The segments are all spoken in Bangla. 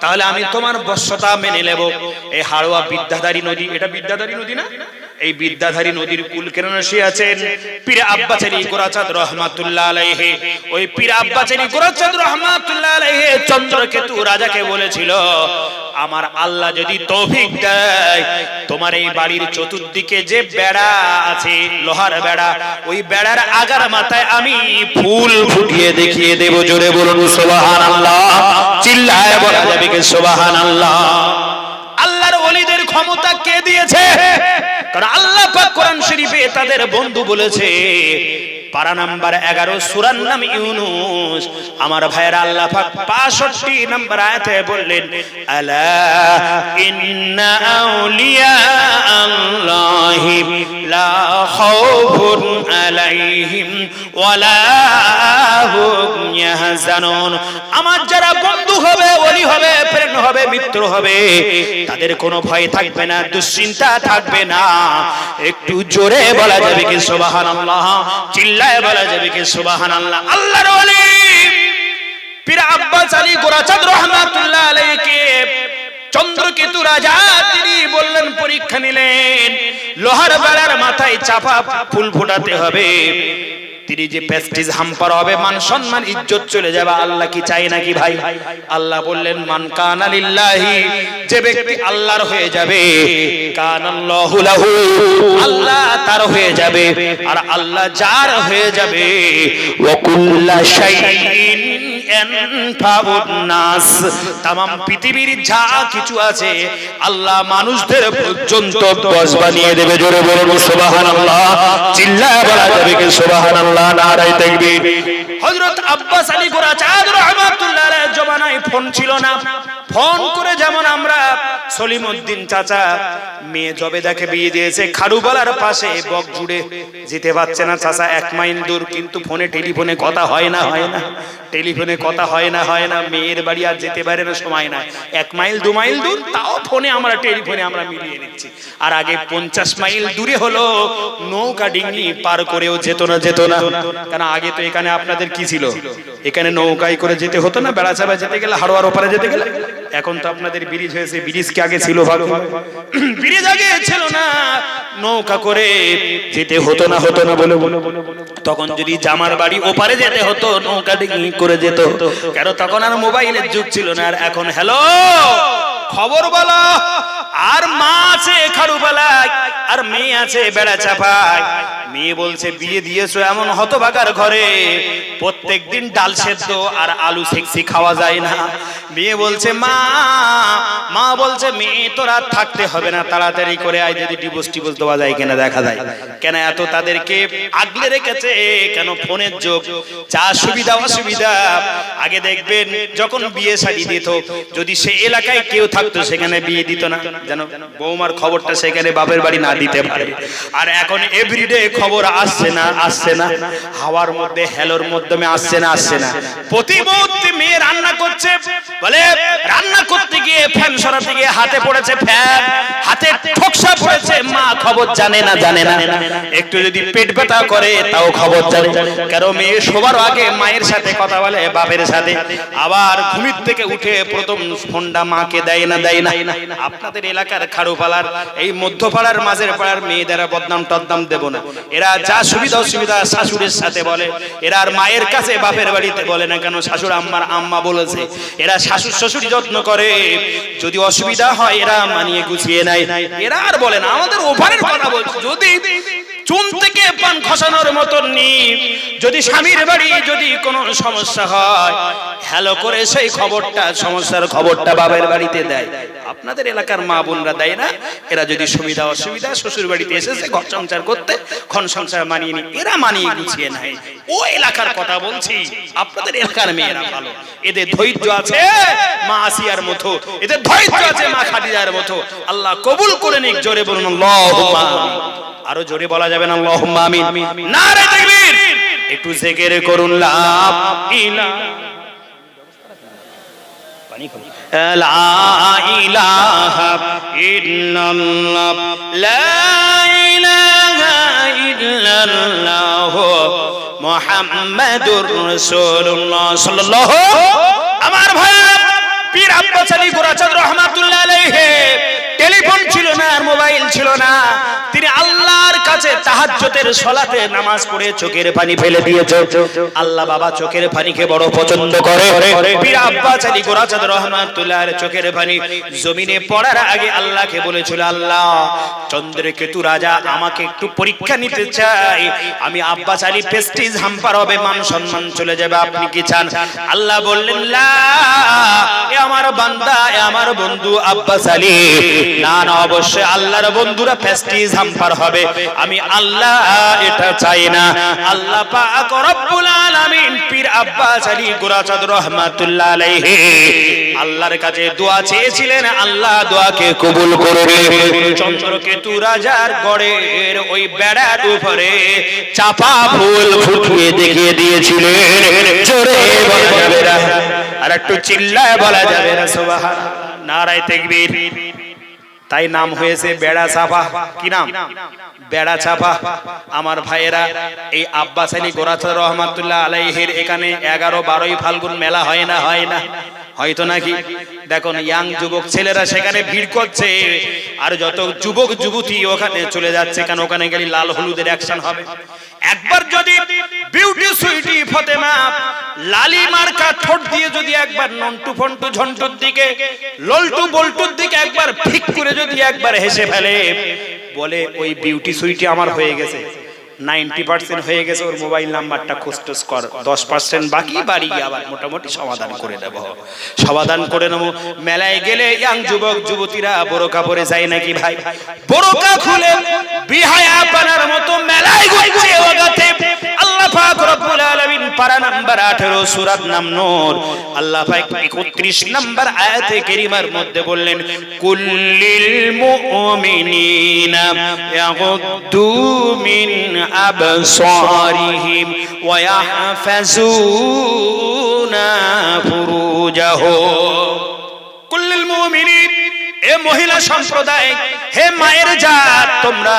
তাহলে আমি তোমার বশ্যতা মেনে নেব। এই হাড়োয়া বিদ্যাধারী নদী, এটা বিদ্যাধারী নদী না? এই বিদ্যাধারী নদীর কুল কেরানসী আছেন পীর আব্বাস আলী গোরাচাঁদ রহমাতুল্লাহ আলাইহি। ওই পীর আব্বাস আলী গোরাচাঁদ রহমাতুল্লাহ আলাইহি চন্দ্রকেতু রাজাকে বলেছিল, আমার আল্লাহ যদি তৌফিক দেয়, তোমার এই বাড়ির চতুর্দিকে যে বেড়া আছে, লোহার বেড়া, ওই বেড়ার আগার মাথায় আমি ফুল ফুটিয়ে দেখিয়ে দেব। জোরে বলুন সুবহানাল্লাহ, চিল্লায় বলা যাবে কি সুবহানাল্লাহ। আল্লাহর ওলিদের ক্ষমতা কে দিয়েছে? কারণ আল্লাহ পাক কোরআন শরীফে তাদের বন্ধু বলেছে, পারা নাম্বার 11 সূরার নাম ইউনূস। আমার ভাইরা আল্লাহ পাক 65 নম্বর আয়াতে বললেন, আলা ইন্না আউলিয়া আল্লাহি লা খাউফুন আলাইহিম ওয়ালা হুম ইয়াহজানুন। আমার যারা বন্ধু হবে, ওলি হবে, ফ্রেন্ড হবে, মিত্র হবে, তাদের কোনো ভয় থাকবে না, দুশ্চিন্তা থাকবে না। একটু জোরে বলা যাবে কি সুবহানাল্লাহ, চিল্লায় বলা যাবে কি সুবহানাল্লাহ। আল্লাহর ওলি পীর আব্বাস আলী গোরাচাঁদ রহমাতুল্লাহ আলাইহি চন্দ্রকেতু রাজা তিনি বললেন, পরীক্ষা নিলেন, লোহার বেড়ার মাথায় চাপা ফুল ফোটাতে হবে। তিনি যে প্রেস্টিজ হাম্পার হবে, মান সম্মান ইজ্জত চলে যাবে। আল্লাহ কি চাই নাকি ভাই? আল্লাহ বললেন, মান কানা লিল্লাহি, যে ব্যক্তি আল্লাহর হয়ে যাবে, কানাল্লাহু লাহু, আল্লাহ তার হয়ে যাবে। আর আল্লাহ যার হয়ে যাবে, ওয়া কুল্লা শাইইন ইয়ানফাউন নাস, तमाम পৃথিবীর যা কিছু আছে আল্লাহ মানুষদের পর্যন্ত বশ বানিয়ে দেবে। জোরে বলুন সুবহানাল্লাহ, চিল্লায় বলা যাবে কি সুবহানাল্লাহ, নারায়ে তাকবীর। হযরত আব্বাস আলী গোরাচাঁদ রহমাতুল্লাহ আলাইহির জমানায় ফোন ছিল না। ফোন করে যেমন আমরা সলিমউদ্দিন চাচা মেয়ে জবেদাকে বিয়ে দিয়েছে, খাড়ুবালার পাশে বক জুড়ে যেতে পারছে না চাচা, 1 মাইল দূর, কিন্তু ফোনে টেলিফোনে কথা হয় না, হয় না, টেলিফোনে কথা হয় না, হয় না। মেয়ের বাড়ি আর যেতে পারে না, সময় না, 1 মাইল 2 মাইল দূর, তাও ফোনে আমরা টেলিফোনে আমরা মিলিয়ে নিচ্ছি। আর আগে 50 মাইল দূরে হলো নৌকা ডিঙি পার করেও যেত না, যেত না। কারণ আগে তো এখানে আপনাদের কি ছিল, এখানে নৌকায় করে যেতে হতো না, বেড়াচাপা যেতে গেলে, হাড়োয়ার ওপারে যেতে গেলে। এখন তো আপনাদের ব্রিজ হয়েছে, ব্রিজ কি আগে ছিল? ভালো ব্রিজ আগে ছিল না, নৌকা করে যেতে হতো না, হতো না বলে তখন যদি জামার বাড়ি ওপারে যেতে হতো, নৌকা ডিঙি করে যেত। কেন তখন আর মোবাইলের যুগ ছিল না। আর এখন হ্যালো খবর বলো, আর মা আছে খাড়ুবালায়, আর মেয়ে আছে বেড়াচাপায়। মেয়ে বলছে বিয়ে দিয়েছো এমন হতভাগার ঘরে, প্রত্যেকদিন ডাল সেদ্ধ আর আলু সেকসি খাওয়া যায় না। মেয়ে বলছে মা, মা বলছে মেয়ে তোরা থাকতে হবে না, তাড়াতাড়ি করে আয়, যদি ডিভোর্স টিভোর্স দেওয়া যায় কিনা দেখা যায়। কেন এত তাদেরকে আগলে রেখেছে? কেন ফোনের যুগ, যা সুবিধা অসুবিধা। আগে দেখবেন যখন বিয়ে শাদী দিত, যদি সে এলাকায় কেউ থাকতো সেখানে বিয়ে দিত না, যেন বৌমার খবরটা সেখানে বাপের বাড়ি না দিতে পারে। আর এখন এভরিডে খবর আসছে না, আসছে না, হাওয়ার মধ্যে হেলোর মাধ্যমে আসছে না, আসছে না। প্রতি মুহূর্তে মেয়ে রান্না করছে, বলে রান্না করতে গিয়ে ফ্যান সরাতে গিয়ে হাতে পড়েছে ফ্যান, হাতে ঠোকসা পড়েছে, মা খবর জানে না, জানে না। একটু যদি পেট ব্যথা করে তাও খবর জানে। কারণ মেয়ে সবার আগে মায়ের সাথে কথা বলে, বাপের সাথে। আবার ঘুমির থেকে উঠে প্রথম ফোনটা মাকে দেয় না, দেয় না। আপনাদের এলাকার খাড়ুপালার এই মধ্যপাড়ার মাঝের পাড়ার মেয়েদের বদনাম টদনাম দেব না। এরা যা সুবিধা অসুবিধা শাশুড়ির সাথে বলে, এরা আর মায়ের কাছে বাপের বাড়িতে বলে না। কেন শাশুড় আম্মার আম্মা বলেছে, এরা শাশুড় শ্বশুর যত্ন করে, যদি অসুবিধা হয় এরা মানিয়ে গুছিয়ে নেয়, এরা আর বলে না। আমাদের ওপারের কথা বলছি, যদি চুন থেকে পান খসানোর মতন নি, যদি স্বামীর বাড়ি যদি কোনো সমস্যা হয়, হ্যালো করে সেই খবরটা, সমস্যার খবরটা বাবার বাড়িতে দেয়। আপনাদের এলাকার মা বোনরা দেয় না। এরা যদি সুবিধা অসুবিধা, শ্বশুর বাড়িতে এসেছে ঘর সংসার করতে, ঘন সংসার মানিয়ে নি, এরা মানিয়ে গুছিয়ে নেয়। ও এলাকার কথা বলছি, আপনাদের এলাকার মেয়েরা ভালো, এদের ধৈর্য আছে মা আসিয়ার মতো, এদের ধৈর্য আছে মা খাদিজার মতো। আল্লাহ কবুল করে নিক। জোরে বলুন আল্লাহুম্মা আমিন। আরো জোরে বলা যাবে না আল্লাহুম্মা আমিন। নারে তাকবীর। একটু জিকির করুন লা ইলাহা লা ইলাহা ইল্লাল্লাহ, লা ইলাহা ইল্লাল্লাহ মুহাম্মাদুর রাসূলুল্লাহ সাল্লাল্লাহু। আমার ভাই পীর আর মোবাইল ছিল না, তিনি আল্লাহর কাছে তাহাজ্জুদের সালাতে নামাজ পড়ে চোখের পানি ফেলে দিয়েছে। আল্লাহ বাবা চোখের পানিকে বড় পছন্দ করে। পীর আব্বাস আলী গোরাচাঁদ রহমাতুল্লাহ আলাইহি চোখের পানি জমিনে পড়ার আগে আল্লাহকে বলেছিল, আল্লাহ চন্দ্রকেতু রাজা আমাকে একটু পরীক্ষা নিতে চাই, আমি আব্বাস আলী প্রেস্টিজ হাম্পার হবে, মান সম্মান চলে যাবে, আপনি কি চান? আল্লাহ বললেন, লা, এ আমার বান্দা, এ আমার বন্ধু আব্বাস আলী, না না, অবশ্যই আল্লাহর বন্ধুরা প্রেস্টিজ হাম্পার হবে, আমি আল্লাহ এটা চাই না। আল্লাহ পাক রব্বুল আলামিন পীর আব্বাস আলী গোরাচাঁদ রহমাতুল্লাহ আলাইহি আল্লাহর কাছে দোয়া চেয়েছিলেন, আল্লাহ দোয়াকে কবুল করে চন্দ্রকেতু রাজার গড়ের ওই বেড়ার উপরে চাপা ফুল ফুটিয়ে দেখিয়ে দিয়েছিলেন। জোরে বলা যাবে না, আর একটু চিল্লায় বলা যাবে না সুবহানাল্লাহ, নারায়ে তাকবীর। তাই নাম হয়েছে বেড়া চাপা। কি নাম? বেড়া চাপা। আমার ভাইয়েরা, এই আব্বাস আলী গোরাচাঁদ রহমাতুল্লাহ আলাইহির এখানে 11-12 ফাল্গুন মেলা হয় না? হয় না? হয়তো নাকি? দেখুন ইয়াং যুবক ছেলেরা সেখানে ভিড় করছে, আর যত যুবক যুবতী ওখানে চলে যাচ্ছে, কারণ ওখানে গেলে লাল হলুদের অ্যাকশন হবে। একবার যদি বিউটি সুইটি ফতেমা লালি মার্কা ঠোঁট দিয়ে যদি একবার নন্টু ফন্টু ঝন্টুর দিকে, লল্টু বল্টুর দিকে একবার ফিক করে যদি একবার হেসে ফেলে, বলে ওই বিউটি সুইটি আমার হয়ে গেছে, 90% হয়ে গেছে, ওর মোবাইল নাম্বারটা খোঁজটোজ কর, 10% বাকি, বাড়ি গিয়ে আবার মোটামুটি সমাধান করে দেব, সমাধান করে নেব। মেলায় গেলে ইয়াং যুবক যুবতীরা বোরকা পরে যায় নাকি ভাই? বোরকা খুলে বিহায়া বানার মতো মেলায় ঘুরছে ওগাতে। আল্লাহ পাক রব্বুল আলামিন পারা নাম্বার 18 সূরার নাম নূর, আল্লাহ পাক 31 নাম্বার আয়াতে কারীমার মধ্যে বললেন, কুল্লিল মুমিনিনা ইয়াগুদ্দু মিন আবসারিহিম ওয়া ইয়াহফাজুনা ফুরুজাহুম। কুল্লিল মুমিনিন, এ মহিলা সম্প্রদায়, হে মায়ের জাত, তোমরা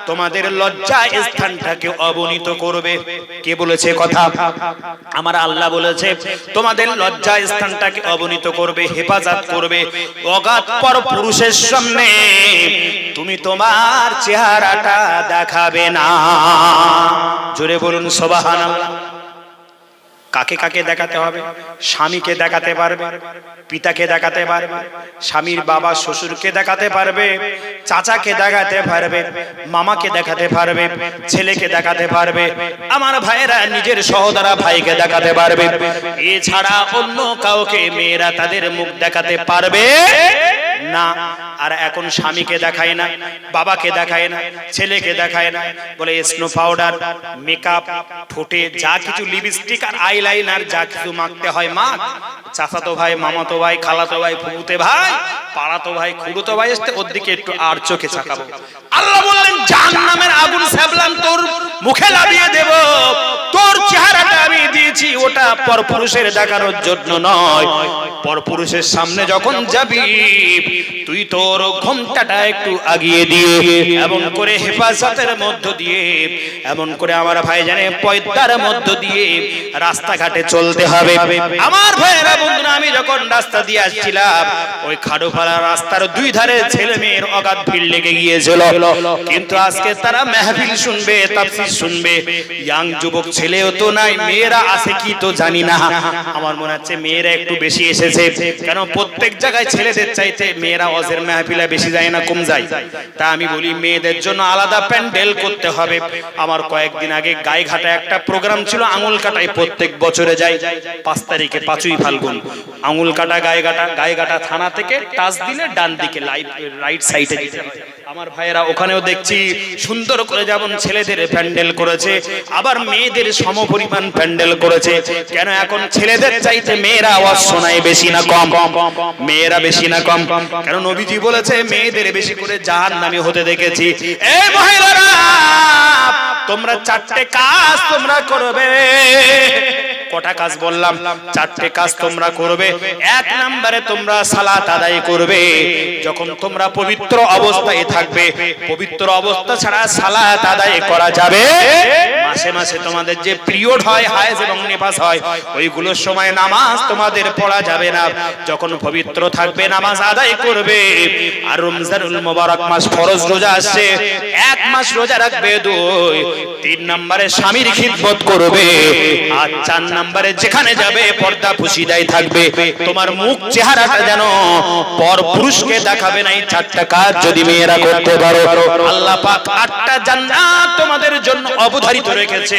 তোমাদের লজ্জা স্থানটাকে অবনীত করবে। কে বলেছে কথা? আমার আল্লাহ বলেছে তোমাদের লজ্জা স্থানটাকে অবনীত করবে, হেফাজত করবে। অগাধ পর পুরুষের সামনে তুমি তোমার চেহারাটা দেখাবে না। জোরে বলুন সুবহানাল্লাহ। কাকে কাকে দেখাতে হবে? স্বামীকে দেখাতে পারবে, পিতাকে দেখাতে পারবে, স্বামীর বাবা শ্বশুরকে দেখাতে পারবে, চাচাকে দেখাতে পারবে, মামাকে দেখাতে পারবে, ছেলেকে দেখাতে পারবে, আমার ভাইয়েরা নিজের সহোদরা ভাইকে দেখাতে পারবে। এছাড়া অন্য কাউকে মেয়েরা তাদের মুখ দেখাতে পারবে না। আর এখন স্বামীকে দেখায় না, বাবাকে দেখায় না, ছেলেকে দেখায় না, বলে স্নো পাউডার, মেকআপ, ঠোঁটে যা কিছু লিপস্টিক আর আইলাইনার যা কিছু মাখতে হয় মাখ। চাচাতো ভাই, মামাতো ভাই, খালাতো ভাই, ফুফুতে ভাই, পাড়াতো ভাই, খুড়োতো ভাই আসতে ওর দিকে একটু আর চোখে চাকাবো। আল্লাহ বললেন জাহান্নামের আগুন স্যাবলান তোর মুখে লাগিয়ে দেব। তোর চেহারাটা আমি দিয়েছি ওটা পরপুরুষের দেখানোর জন্য নয়। পরপুরুষের সামনে যখন যাবি তুই তোর ঘোমটাটা একটু আগিয়ে দিয়ে, এমন করে হেফাজতের মধ্য দিয়ে, এমন করে আমার ভাই জানে পয়দার মধ্য দিয়ে রাস্তাঘাটে চলতে হবে। আমার ভাইয়েরা বন্ধুরা, আমি যখন রাস্তা দিয়ে আসছিলাম, ওই খাড়োপাড়া রাস্তার দুই ধারে ছেলে মেয়ের অগাধ ভিড় লেগে গিয়েছিল। কিন্তু আজকে তারা মেহফিল শুনবে, তাফসীর শুনবে। ইয়াং যুবক ছেলেও তো নাই, মেয়েরা আছে কি তো জানি না। আমার মনে হচ্ছে মেয়েরা একটু বেশি এসেছে, কারণ প্রত্যেক জায়গায় ছেলেদের চাইতে মেয়েরা ওয়াজের মেহফিলে বেশি যায় না, কম যায়। তা আমি বলি মেয়েদের জন্য আলাদা প্যান্ডেল করতে হবে। আমার কয়েকদিন আগে গাইঘাটা একটা প্রোগ্রাম ছিল, আঙুল কাটায়, প্রত্যেক বছরে যাই 5 তারিখে, 5ই ফাল্গুন। আঙুল কাটা গাইঘাটা থানা থেকে টাচ দিলে ডান দিকে রাইট সাইডে যেতে হয়। আমার ভাইয়েরা ওখানেও দেখছি সুন্দর করে যেমন ছেলেদের প্যান্ডেল করেছে, আবার মেয়েদের সমপরিমাণ প্যান্ডেল করেছে। কেন এখন ছেলেদের চাইতে মেয়েরা আওয়াজ শোনায় বেশি না কম? মেয়েরা বেশি না কম? কেন নবীজি বলেছে মেয়েদের বেশি করে জাহান্নামী হতে দেখেছি। এই মহিলারা, তোমরা 4টে কাজ তোমরা করবে। কটা কাজ বললাম? 4টে কাজ তোমরা করবে। 1 নম্বরে তোমরা সালাত আদায় করবে। যখন তোমরা পবিত্র অবস্থায় থাকবে, পবিত্র অবস্থা ছাড়া সালাত আদায় করা যাবে মাসে মাসে তোমাদের যে পিরিয়ড হয়, হায়েজ এবং নিফাস হয়, ওইগুলোর সময় নামাজ তোমাদের পড়া যাবে না। যখন পবিত্র থাকবে নামাজ আদায় করবে। আর রমজানুল মুবারক মাস ফরজ রোজা আসছে, 1 মাস রোজা রাখবে। 2 3 নম্বরে স্বামীর খিদমত করবে। আর 4 নম্বরে যেখানে যাবে পর্দা পুশিদাই থাকবে। তোমার মুখ চেহারাটা যেন পর পুরুষকে দেখাবে না। এই 4টা কাজ যদি মেয়েরা করতে পারো, আল্লাহ পাক 8টা জান্নাত তোমাদের জন্য অবধারিত রেখেছে।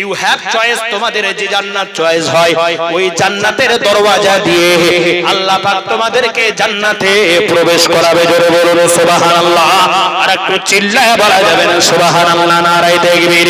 ইউ হ্যাভ চয়েস, তোমাদের যে জান্নাত চয়েস হয় ওই জান্নাতের দরওয়াজা দিয়ে আল্লাহ পাক তোমাদেরকে জান্নাতে প্রবেশ করাবে। জোরে বলুন সুবহানাল্লাহ। আর একটু চিল্লায় বলা যাবে না সুবহানাল্লাহ, নারায়ে তাকবীর।